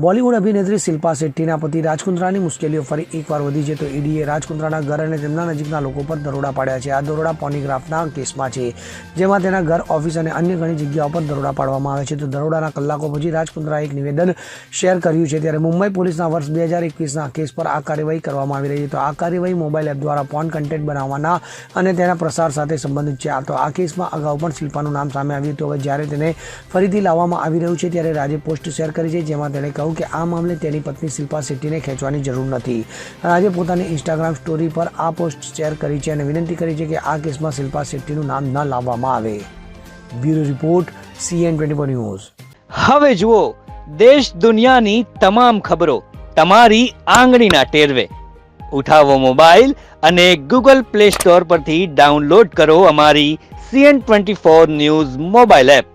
બોલિવૂડ અભિનેત્રી શિલ્પા શેટ્ટીના પતિ રાજ કુંદ્રાની મુશ્કેલીઓ ફરી એકવાર વધી છે તો ઈડીએ રાજ કુંદ્રાના ઘર અને તેમના નજીકના લોકો પર દરોડા પાડ્યા છે. આ દરોડા પોર્નોગ્રાફના કેસમાં છે, જેમાં તેના ઘર, ઓફિસ અને અન્ય ઘણી જગ્યાઓ પર દરોડા પાડવામાં આવે છે. તો દરોડાના કલાકો પછી રાજ કુંદ્રાએ એક નિવેદન શેર કર્યું છે. ત્યારે મુંબઈ પોલીસના વર્ષ 2021ના કેસ પર આ કાર્યવાહી કરવામાં આવી રહી છે. તો આ કાર્યવાહી મોબાઈલ એપ દ્વારા પોર્ન કન્ટેન્ટ બનાવવાના અને તેના પ્રસાર સાથે સંબંધિત છે. તો આ કેસમાં અગાઉ પણ શિલ્પાનું નામ સામે આવ્યું હતું. હવે જ્યારે તેને ફરીથી લાવવામાં આવી રહ્યું છે ત્યારે રાજે પોસ્ટ શેર કરી છે, જેમાં તેણે કહ્યું કે આ મામલે તેની પત્ની શિલ્પા શેટ્ટીને ખેંચવાની જરૂર નથી. રાજે પોતાની ઇન્સ્ટાગ્રામ સ્ટોરી પર આ પોસ્ટ શેર કરી છે અને વિનંતી કરી છે કે આ કેસમાં શિલ્પા શેટ્ટીનું નામ ન લાવવામાં આવે. Bureau report, CN24 news. હવે જુઓ દેશ દુનિયાની તમામ ખબરો તમારી આંગળીના ટેરવે. ઉઠાવો મોબાઈલ અને Google Play Store પરથી ડાઉનલોડ કરો અમારી CN24 ન્યૂઝ મોબાઈલ એપ.